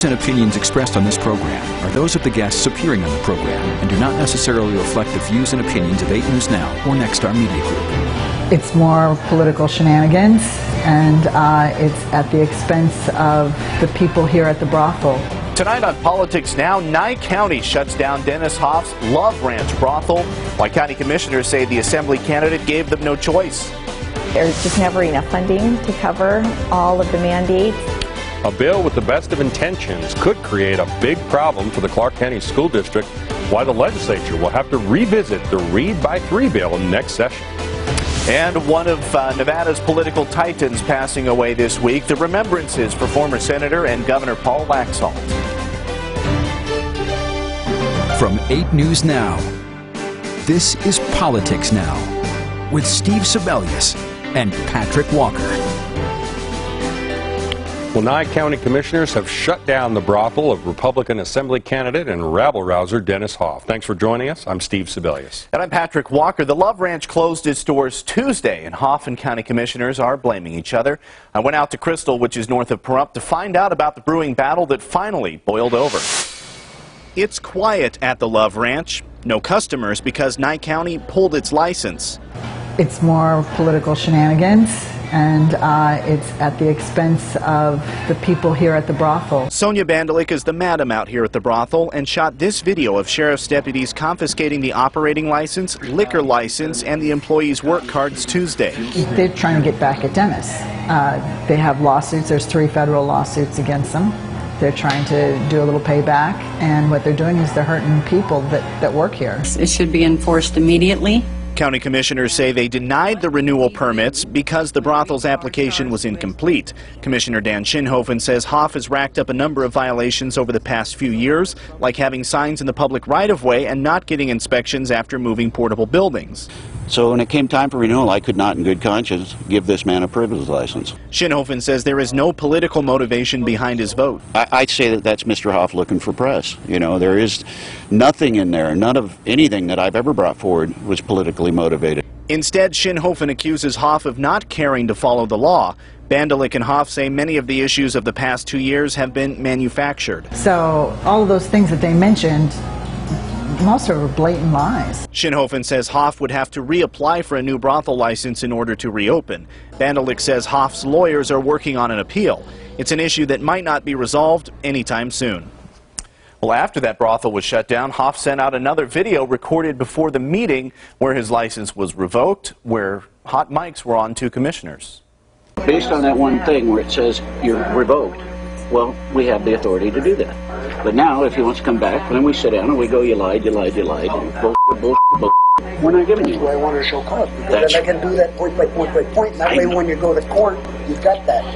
and opinions expressed on this program are those of the guests appearing on the program and do not necessarily reflect the views and opinions of 8 News Now or Nexstar Media Group. It's more political shenanigans, and it's at the expense of the people here at the brothel. Tonight on Politics Now, Nye County shuts down Dennis Hof's Love Ranch brothel, while county commissioners say the assembly candidate gave them no choice. There's just never enough funding to cover all of the mandates. A bill with the best of intentions could create a big problem for the Clark County School District, why the legislature will have to revisit the Read by 3 bill next session. And one of Nevada's political titans passing away this week, the remembrances for former Senator and Governor Paul Laxalt. From 8 News Now, this is Politics Now with Steve Sebelius and Patrick Walker. Well, Nye County commissioners have shut down the brothel of Republican Assembly candidate and rabble-rouser Dennis Hof. Thanks for joining us. I'm Steve Sebelius. And I'm Patrick Walker. The Love Ranch closed its doors Tuesday, and Hof and county commissioners are blaming each other. I went out to Crystal, which is north of Pahrump, to find out about the brewing battle that finally boiled over. It's quiet at the Love Ranch. No customers because Nye County pulled its license. It's more political shenanigans, and it's at the expense of the people here at the brothel. Sonia Bandelik is the madam out here at the brothel and shot this video of sheriff's deputies confiscating the operating license, liquor license, and the employees' work cards Tuesday. They're trying to get back at Dennis. They have lawsuits. There's 3 federal lawsuits against them. They're trying to do a little payback, and what they're doing is they're hurting people that work here. It should be enforced immediately. County commissioners say they denied the renewal permits because the brothel's application was incomplete. Commissioner Dan Shinhofen says Hof has racked up a number of violations over the past few years, like having signs in the public right-of-way and not getting inspections after moving portable buildings. So when it came time for renewal, I could not in good conscience give this man a privilege license. Shinhofen says there is no political motivation behind his vote. I'd say that that's Mr. Hof looking for press. You know, there is nothing in there, none of anything that I've ever brought forward was politically motivated. Instead, Shinhofen accuses Hof of not caring to follow the law. Bandelik and Hof say many of the issues of the past 2 years have been manufactured. So all of those things that they mentioned, most of them are blatant lies. Shinhofen says Hof would have to reapply for a new brothel license in order to reopen. Bandelik says Hof's lawyers are working on an appeal. It's an issue that might not be resolved anytime soon. Well, after that brothel was shut down, Hof sent out another video recorded before the meeting where his license was revoked, where hot mics were on 2 commissioners. Based on that one thing where it says you're revoked, well, we have the authority to do that. But now, if he wants to come back, then we sit down and we go, you lied, you lied, you lied. Bullshit. We're not giving you. That's why I wanted to show cause, because then I can do that point by point by point, and that way when you go to court, you've got that.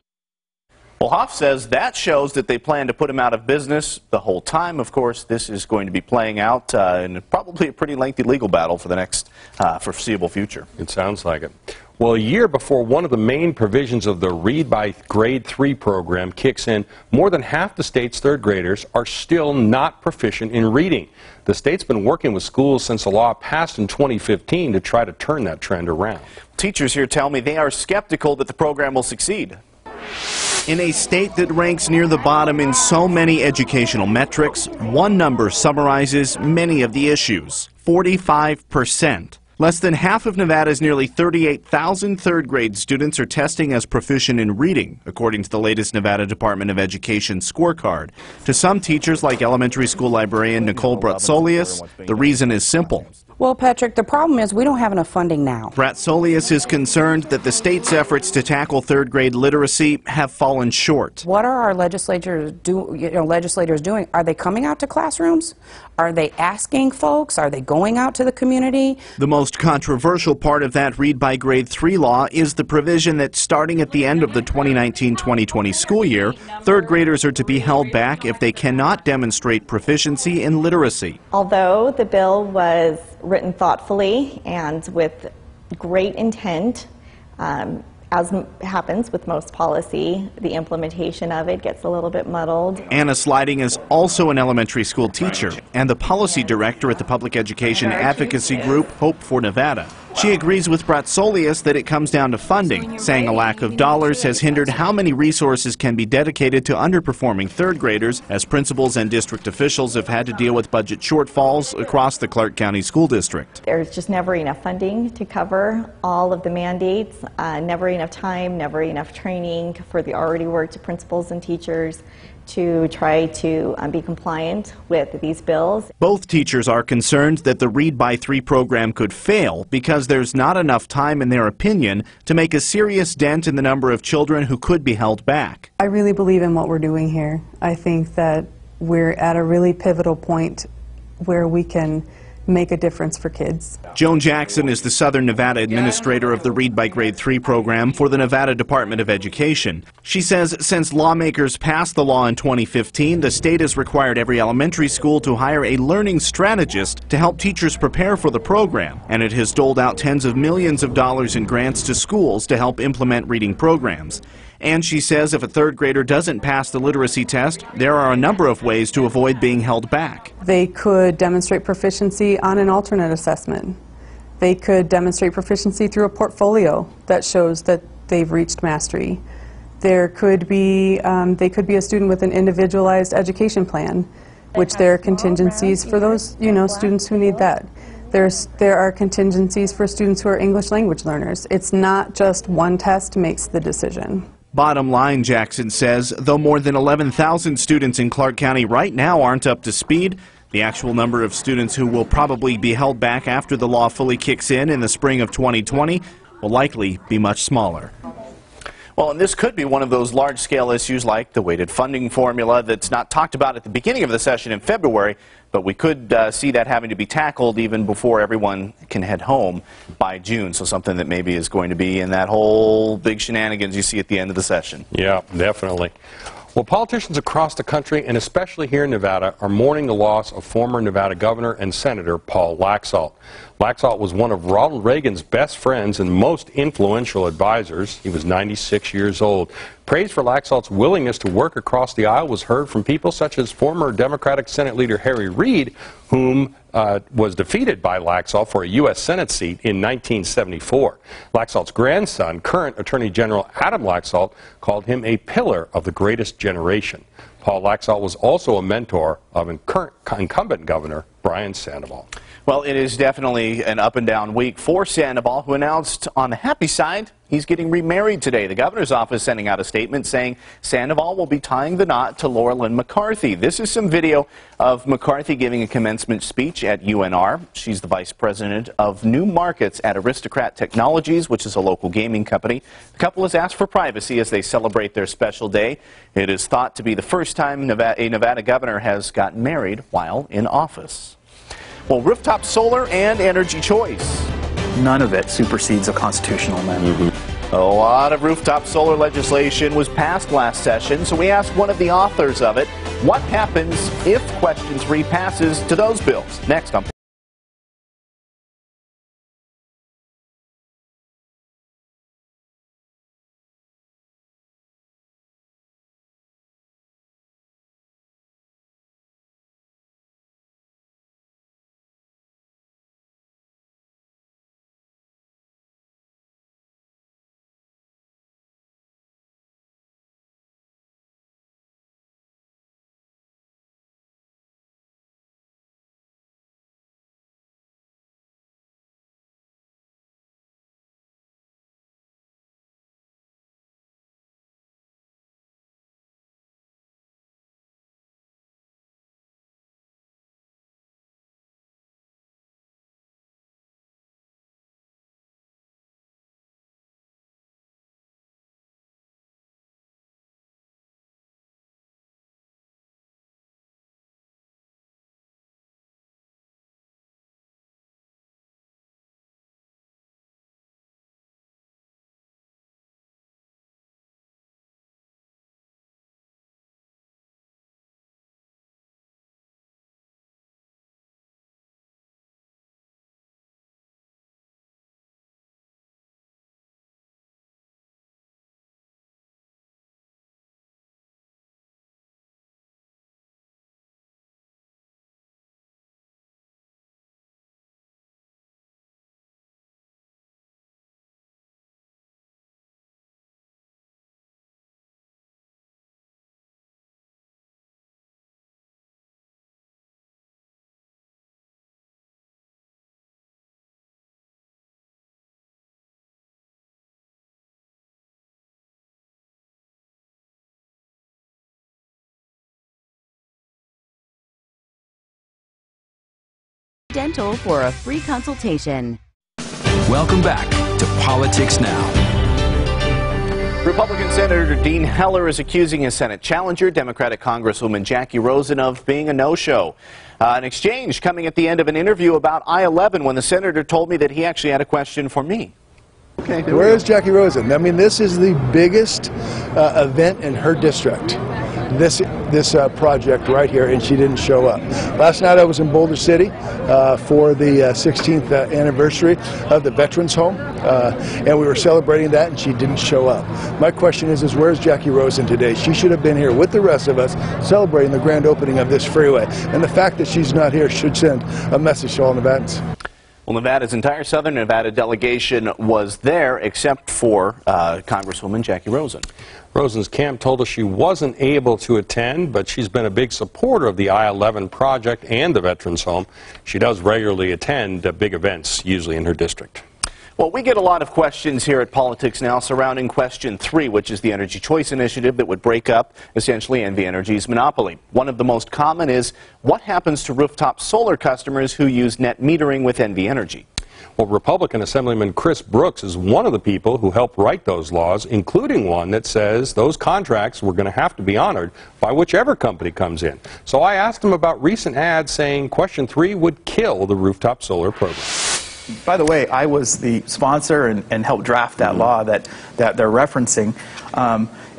Well, Hof says that shows that they plan to put him out of business the whole time. Of course, this is going to be playing out in probably a pretty lengthy legal battle for the next foreseeable future. It sounds like it. Well, a year before one of the main provisions of the Read by Grade 3 program kicks in, more than half the state's 3rd graders are still not proficient in reading. The state's been working with schools since the law passed in 2015 to try to turn that trend around. Teachers here tell me they are skeptical that the program will succeed. In a state that ranks near the bottom in so many educational metrics, one number summarizes many of the issues: 45%. Less than half of Nevada's nearly 38,000 3rd-grade students are testing as proficient in reading, according to the latest Nevada Department of Education scorecard. To some teachers, like elementary school librarian Nicole Bratsolius, the reason is simple. Well, Patrick, the problem is we don't have enough funding now. Bratsolius is concerned that the state's efforts to tackle 3rd-grade literacy have fallen short. What are our legislators doing? Are they coming out to classrooms? Are they asking folks? Are they going out to the community? The most controversial part of that Read by Grade 3 law is the provision that starting at the end of the 2019-2020 school year, 3rd graders are to be held back if they cannot demonstrate proficiency in literacy. Although the bill was written thoughtfully and with great intent, as happens with most policy, the implementation of it gets a little bit muddled. Anna Sliding is also an elementary school teacher and the policy director at the public education advocacy group Hope for Nevada. She agrees with Bratsolius that it comes down to funding, saying a lack of dollars has hindered how many resources can be dedicated to underperforming third graders, as principals and district officials have had to deal with budget shortfalls across the Clark County School District. There's just never enough funding to cover all of the mandates, never enough time, never enough training for the already worked principals and teachers to try to be compliant with these bills. Both teachers are concerned that the Read by 3 program could fail because there's not enough time, in their opinion, to make a serious dent in the number of children who could be held back. I really believe in what we're doing here. I think that we're at a really pivotal point where we can make a difference for kids. Joan Jackson is the Southern Nevada administrator of the Read by Grade 3 program for the Nevada Department of Education. She says since lawmakers passed the law in 2015, the state has required every elementary school to hire a learning strategist to help teachers prepare for the program, and it has doled out tens of millions of dollars in grants to schools to help implement reading programs. And she says if a third grader doesn't pass the literacy test, there are a number of ways to avoid being held back. They could demonstrate proficiency on an alternate assessment. They could demonstrate proficiency through a portfolio that shows that they've reached mastery. There could be, they could be a student with an individualized education plan, which there are contingencies for those, students who need that. There are contingencies for students who are English language learners. It's not just one test makes the decision. Bottom line, Jackson says, though more than 11,000 students in Clark County right now aren't up to speed, the actual number of students who will probably be held back after the law fully kicks in the spring of 2020 will likely be much smaller. Well, and this could be one of those large-scale issues like the weighted funding formula that's not talked about at the beginning of the session in February, but we could see that having to be tackled even before everyone can head home by June. So something that maybe is going to be in that whole big shenanigans you see at the end of the session. Yeah, definitely. Well, politicians across the country, and especially here in Nevada, are mourning the loss of former Nevada Governor and Senator Paul Laxalt. Laxalt was one of Ronald Reagan's best friends and most influential advisors. He was 96 years old. Praise for Laxalt's willingness to work across the aisle was heard from people such as former Democratic Senate leader Harry Reid, whom was defeated by Laxalt for a U.S. Senate seat in 1974. Laxalt's grandson, current Attorney General Adam Laxalt, called him a pillar of the greatest generation. Paul Laxalt was also a mentor of current incumbent Governor Brian Sandoval. Well, it is definitely an up and down week for Sandoval, who announced on the happy side he's getting remarried today. The governor's office sending out a statement saying Sandoval will be tying the knot to Laura Lynn McCarthy. This is some video of McCarthy giving a commencement speech at UNR. She's the vice president of new markets at Aristocrat Technologies, which is a local gaming company. The couple has asked for privacy as they celebrate their special day. It is thought to be the first time a Nevada governor has gotten married while in office. Well, rooftop solar and energy choice. None of it supersedes a constitutional amendment. A lot of rooftop solar legislation was passed last session, so we asked one of the authors of it, what happens if Question 3 passes to those bills? Next on Dental for a free consultation. Welcome back to Politics Now. Republican Senator Dean Heller is accusing his Senate challenger, Democratic Congresswoman Jackie Rosen, of being a no-show. An exchange coming at the end of an interview about I-11 when the senator told me that he actually had a question for me. Okay, where is Jackie Rosen? I mean, this is the biggest event in her district, this project right here, and she didn't show up. Last night I was in Boulder City for the 16th anniversary of the Veterans Home, and we were celebrating that, and she didn't show up. My question is where's Jackie Rosen today? She should have been here with the rest of us celebrating the grand opening of this freeway, and the fact that she's not here should send a message to all Nevadans. Well, Nevada's entire southern Nevada delegation was there except for Congresswoman Jackie Rosen. Rosen's camp told us she wasn't able to attend, but she's been a big supporter of the I-11 project and the Veterans Home. She does regularly attend big events, usually in her district. Well, we get a lot of questions here at Politics Now surrounding Question 3, which is the Energy Choice Initiative that would break up, essentially, NV Energy's monopoly. One of the most common is, what happens to rooftop solar customers who use net metering with NV Energy? Well, Republican Assemblyman Chris Brooks is one of the people who helped write those laws, including one that says those contracts were going to have to be honored by whichever company comes in. So I asked him about recent ads saying Question 3 would kill the rooftop solar program. By the way, I was the sponsor and helped draft that law that they're referencing.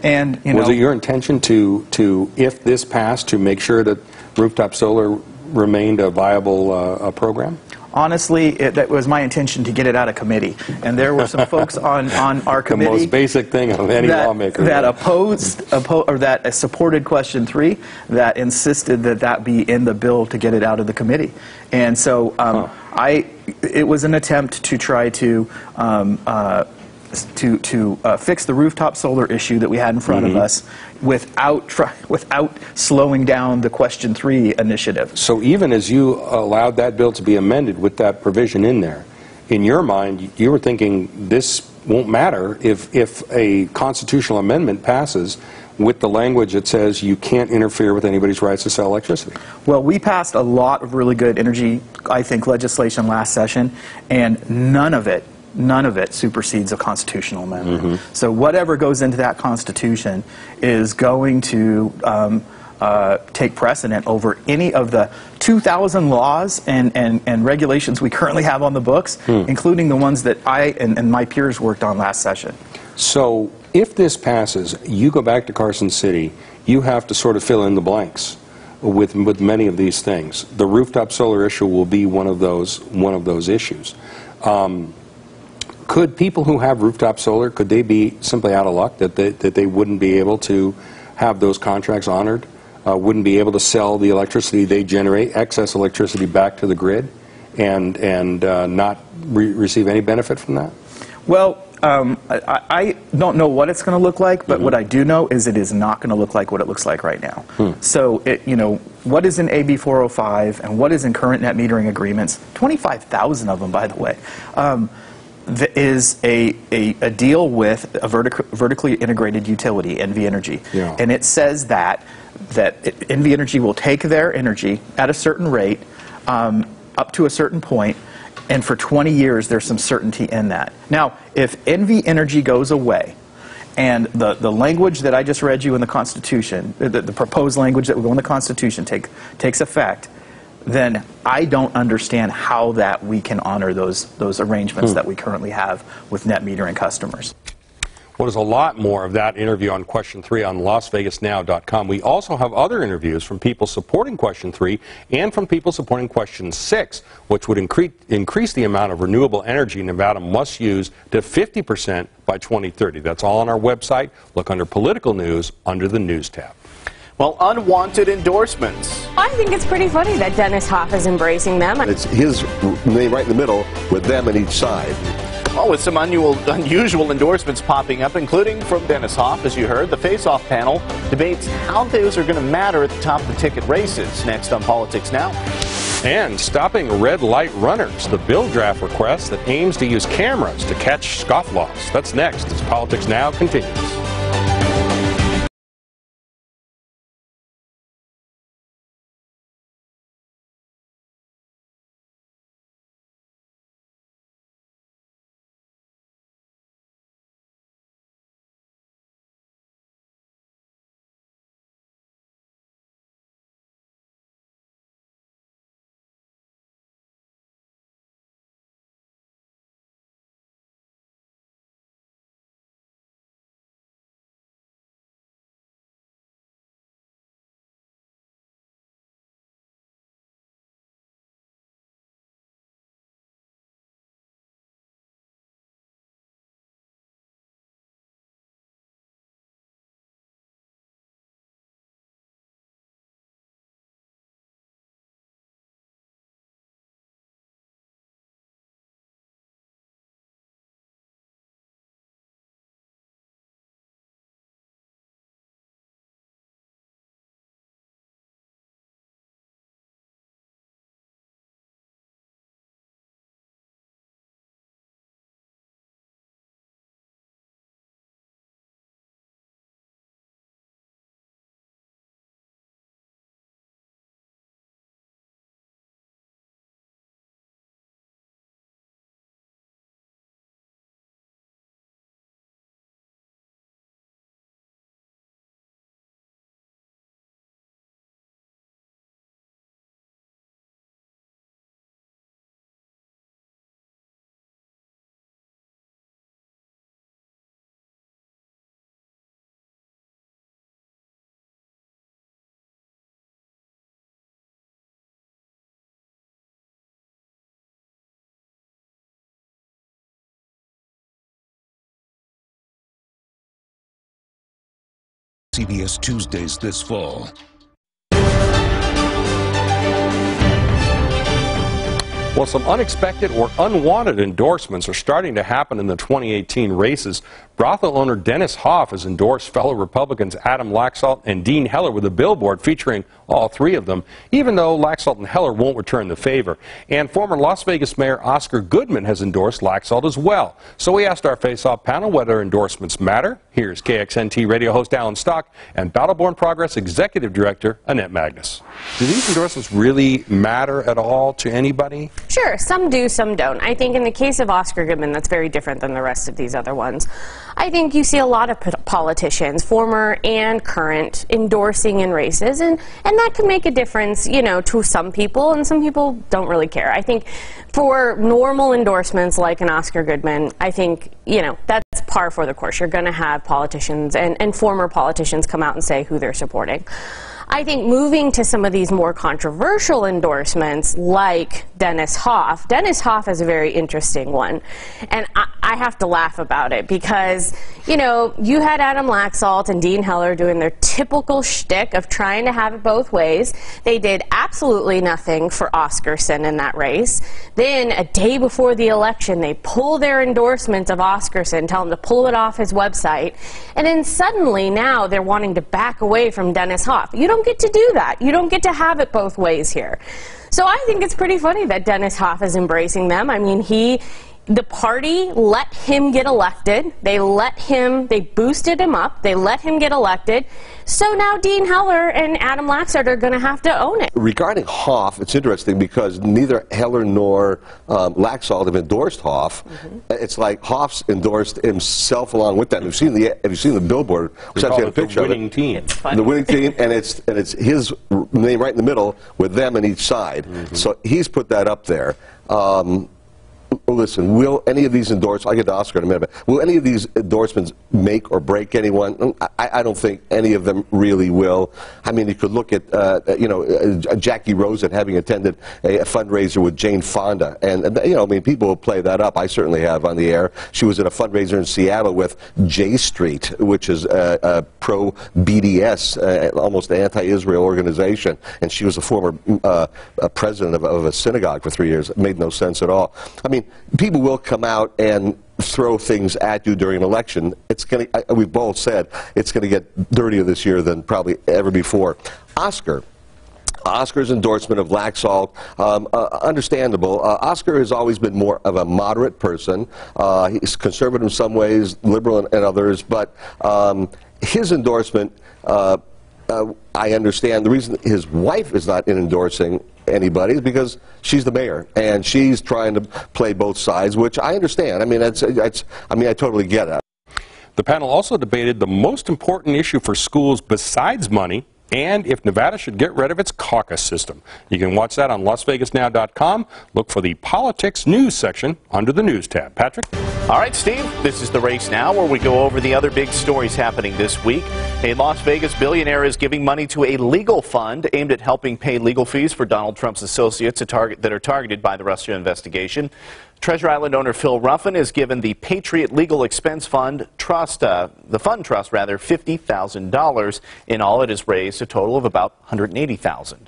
And you know, was it your intention to, if this passed, to make sure that rooftop solar remained a viable program? Honestly, that was my intention to get it out of committee. And there were some folks on our committee. The most basic thing of any lawmaker. That supported Question 3, that insisted that be in the bill to get it out of the committee. And so it was an attempt to try to fix the rooftop solar issue that we had in front of us without slowing down the Question 3 initiative. So even as you allowed that bill to be amended with that provision in there, in your mind, you were thinking this won't matter if a constitutional amendment passes with the language that says you can't interfere with anybody's rights to sell electricity. Well, we passed a lot of really good energy, I think, legislation last session, and none of it supersedes a constitutional amendment. So whatever goes into that Constitution is going to take precedent over any of the 2,000 laws and regulations we currently have on the books, including the ones that I and my peers worked on last session. So if this passes, you go back to Carson City, you have to sort of fill in the blanks with many of these things. The rooftop solar issue will be one of those issues. Could people who have rooftop solar, could they be simply out of luck that they wouldn't be able to have those contracts honored, wouldn't be able to sell the electricity they generate, excess electricity, back to the grid, and not receive any benefit from that? Well, I don't know what it's going to look like, but what I do know is it is not going to look like what it looks like right now. So, what is in AB 405 and what is in current net metering agreements, 25,000 of them, by the way, is a deal with a vertically integrated utility, NV Energy. And it says that NV Energy will take their energy at a certain rate up to a certain point, and for 20 years there's some certainty in that. Now, if NV Energy goes away and the language that I just read you in the Constitution, the proposed language that will go in the Constitution takes effect, then I don't understand how that we can honor those arrangements that we currently have with net metering customers. Well, there's a lot more of that interview on Question 3 on LasVegasNow.com. We also have other interviews from people supporting Question 3 and from people supporting Question 6, which would increase the amount of renewable energy Nevada must use to 50% by 2030. That's all on our website. Look under Political News under the News tab. Well, unwanted endorsements. I think it's pretty funny that Dennis Hof is embracing them. It's his name right in the middle with them on each side. Well, with some unusual endorsements popping up, including from Dennis Hof, as you heard. The face-off panel debates how those are going to matter at the top of the ticket races. Next on Politics Now. And stopping red light runners, the bill draft request that aims to use cameras to catch scofflaws. That's next as Politics Now continues. CBS Tuesdays this fall. Well, some unexpected or unwanted endorsements are starting to happen in the 2018 races. Brothel owner Dennis Hof has endorsed fellow Republicans Adam Laxalt and Dean Heller with a billboard featuring all three of them, even though Laxalt and Heller won't return the favor. And former Las Vegas Mayor Oscar Goodman has endorsed Laxalt as well. So we asked our face-off panel whether endorsements matter. Here's KXNT radio host Alan Stock and Battleborn Progress Executive Director Annette Magnus. Do these endorsements really matter at all to anybody? Sure, some do, some don't. I think in the case of Oscar Goodman, that's very different than the rest of these other ones. I think you see a lot of politicians, former and current, endorsing in races, and that can make a difference, you know, to some people, and some people don't really care. I think for normal endorsements like an Oscar Goodman, I think, you know, that's par for the course. You're going to have politicians and former politicians come out and say who they're supporting. I think moving to some of these more controversial endorsements like Dennis Hof. Dennis Hof is a very interesting one, and I have to laugh about it because, you know, you had Adam Laxalt and Dean Heller doing their typical shtick of trying to have it both ways. They did absolutely nothing for Oscarson in that race. Then a day before the election, they pull their endorsement of Oscarson, tell him to pull it off his website, and then suddenly now they're wanting to back away from Dennis Hof. You don't get to do that. You don't get to have it both ways here. So I think it's pretty funny that Dennis Hof is embracing them. I mean, the party let him get elected. They boosted him up. They let him get elected. So now Dean Heller and Adam Laxalt are going to have to own it. Regarding Hof, it's interesting because neither Heller nor Laxalt have endorsed Hof. It's like Hof's endorsed himself along with that. Have you seen the billboard? Which actually had a picture of it. The winning team, and it's his name right in the middle with them on each side. So he's put that up there. Listen, will any of these endorsements, I'll get to Oscar in a minute, but will any of these endorsements make or break anyone? I don't think any of them really will. I mean, you could look at, you know, Jackie Rosen having attended a fundraiser with Jane Fonda. And, you know, I mean, people will play that up. I certainly have on the air. She was at a fundraiser in Seattle with J Street, which is a pro-BDS, almost an anti-Israel organization. And she was a former president of a synagogue for 3 years. It made no sense at all. I mean, people will come out and throw things at you during an election. It's going to, we've both said, it's going to get dirtier this year than probably ever before. Oscar's endorsement of Laxalt, understandable. Oscar has always been more of a moderate person. He's conservative in some ways, liberal in others, but his endorsement, I understand the reason his wife is not endorsing anybody is because she's the mayor and she's trying to play both sides, which I understand. I mean, I totally get it. The panel also debated the most important issue for schools besides money and if Nevada should get rid of its caucus system. You can watch that on LasVegasNow.com. Look for the Politics News section under the News tab. Patrick? All right, Steve, this is The Race Now, where we go over the other big stories happening this week. A Las Vegas billionaire is giving money to a legal fund aimed at helping pay legal fees for Donald Trump's associates that are targeted by the Russia investigation. Treasure Island owner Phil Ruffin is given the Patriot Legal Expense Fund Trust, $50,000. In all, it has raised a total of about $180,000.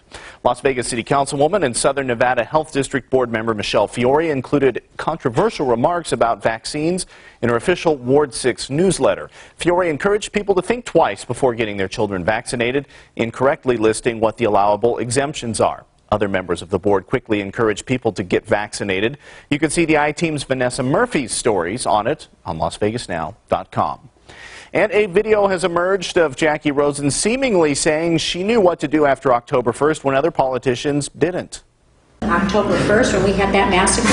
Las Vegas City Councilwoman and Southern Nevada Health District Board member Michelle Fiore included controversial remarks about vaccines in her official Ward 6 newsletter. Fiore encouraged people to think twice before getting their children vaccinated, incorrectly listing what the allowable exemptions are. Other members of the board quickly encouraged people to get vaccinated. You can see the I-Team's Vanessa Murphy's stories on it on LasVegasNow.com. And a video has emerged of Jackie Rosen seemingly saying she knew what to do after October 1st when other politicians didn't. October 1st, when we had that massacre,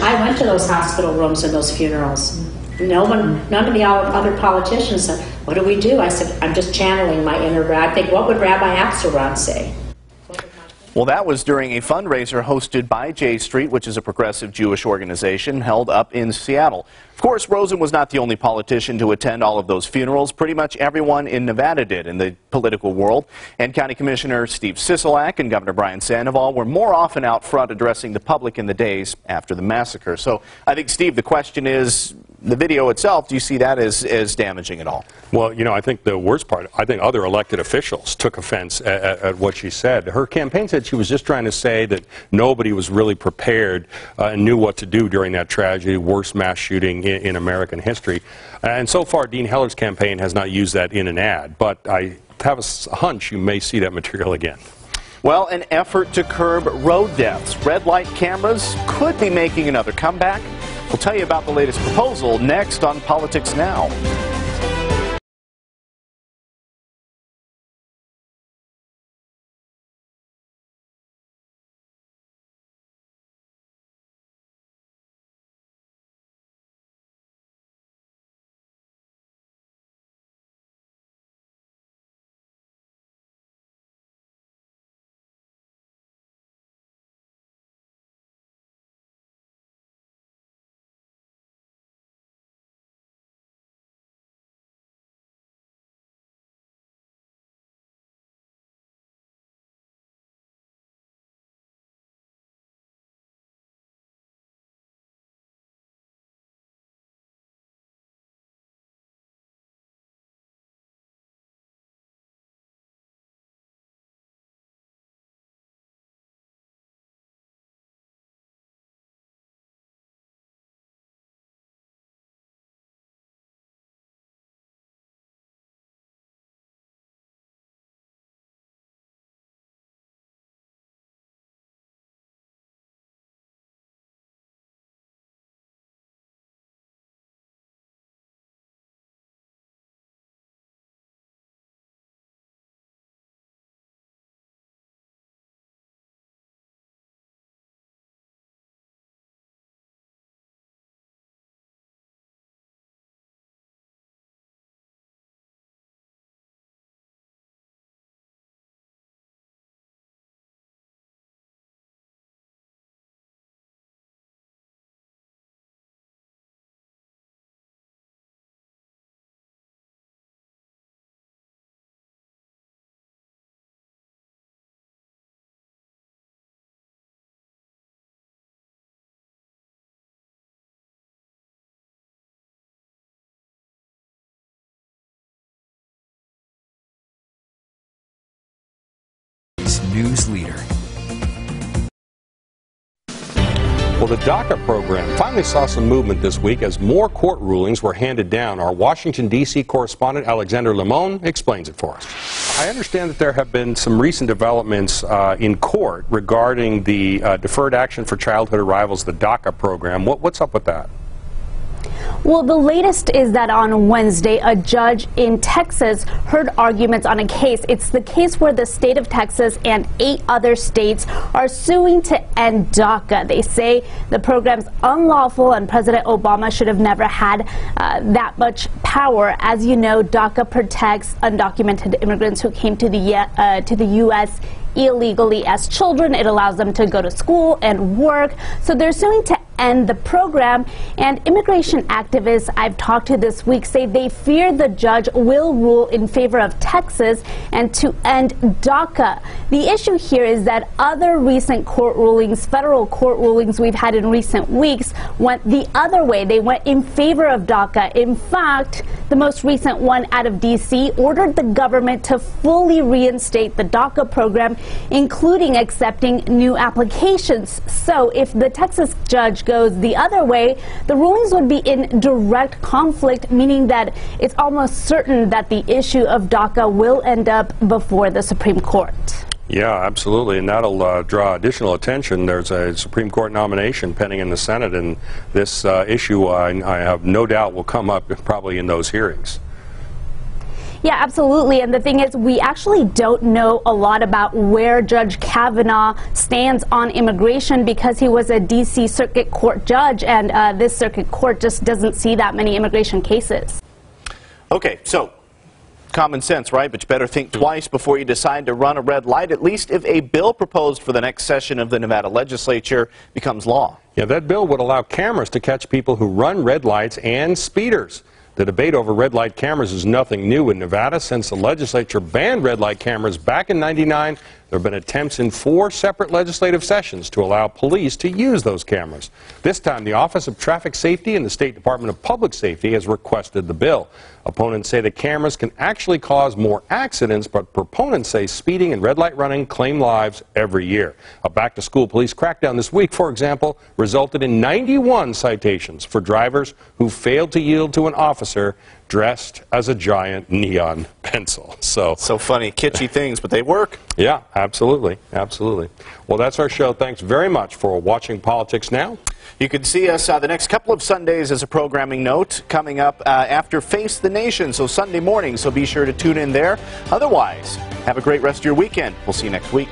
I went to those hospital rooms and those funerals. None of the other politicians said, "What do we do?" I said, "I'm just channeling my inner." I think, what would Rabbi Axelrod say? Well, that was during a fundraiser hosted by J Street, which is a progressive Jewish organization held up in Seattle. Of course, Rosen was not the only politician to attend all of those funerals. Pretty much everyone in Nevada did in the political world. And County Commissioner Steve Sisolak and Governor Brian Sandoval were more often out front addressing the public in the days after the massacre. So I think, Steve, the question is, the video itself, do you see that as damaging at all? Well, you know, I think the worst part, I think other elected officials took offense at what she said. Her campaign said she was just trying to say that nobody was really prepared and knew what to do during that tragedy, worst mass shooting in American history. And so far, Dean Heller's campaign has not used that in an ad, but I have a hunch you may see that material again. Well, an effort to curb road deaths. Red light cameras could be making another comeback. We'll tell you about the latest proposal next on Politics Now. News leader. Well, the DACA program finally saw some movement this week as more court rulings were handed down. Our Washington, D.C. correspondent Alexander Limon explains it for us. I understand that there have been some recent developments in court regarding the Deferred Action for Childhood Arrivals, the DACA program. What's up with that? Well, the latest is that on Wednesday, a judge in Texas heard arguments on a case. It's the case where the state of Texas and 8 other states are suing to end DACA. They say the program's unlawful and President Obama should have never had that much power. As you know, DACA protects undocumented immigrants who came to the U.S. illegally as children. It allows them to go to school and work. So they're suing to end the program, and immigration activists I've talked to this week say they fear the judge will rule in favor of Texas and to end DACA. The issue here is that other recent court rulings, federal court rulings we've had in recent weeks, went the other way. They went in favor of DACA. In fact, the most recent one out of D.C. ordered the government to fully reinstate the DACA program, including accepting new applications. So if the Texas judge goes the other way, the rulings would be in direct conflict, meaning that it's almost certain that the issue of DACA will end up before the Supreme Court. Yeah, absolutely, and that'll draw additional attention. There's a Supreme Court nomination pending in the Senate, and this issue, I have no doubt, will come up probably in those hearings. Yeah, absolutely. And the thing is, we actually don't know a lot about where Judge Kavanaugh stands on immigration because he was a D.C. Circuit Court judge, and this Circuit Court just doesn't see that many immigration cases. Okay, so common sense, right? But you better think twice before you decide to run a red light, at least if a bill proposed for the next session of the Nevada legislature becomes law. Yeah, that bill would allow cameras to catch people who run red lights and speeders. The debate over red light cameras is nothing new in Nevada. Since the legislature banned red light cameras back in '99, There have been attempts in 4 separate legislative sessions to allow police to use those cameras. This time, the Office of Traffic Safety and the State Department of Public Safety has requested the bill. Opponents say the cameras can actually cause more accidents, but proponents say speeding and red light running claim lives every year. A back-to-school police crackdown this week, for example, resulted in 91 citations for drivers who failed to yield to an officer dressed as a giant neon pencil. So funny, kitschy things, but they work. Yeah, absolutely, absolutely. Well, that's our show. Thanks very much for watching Politics Now. You can see us the next couple of Sundays as a programming note coming up after Face the Nation, so Sunday morning, so be sure to tune in there. Otherwise, have a great rest of your weekend. We'll see you next week.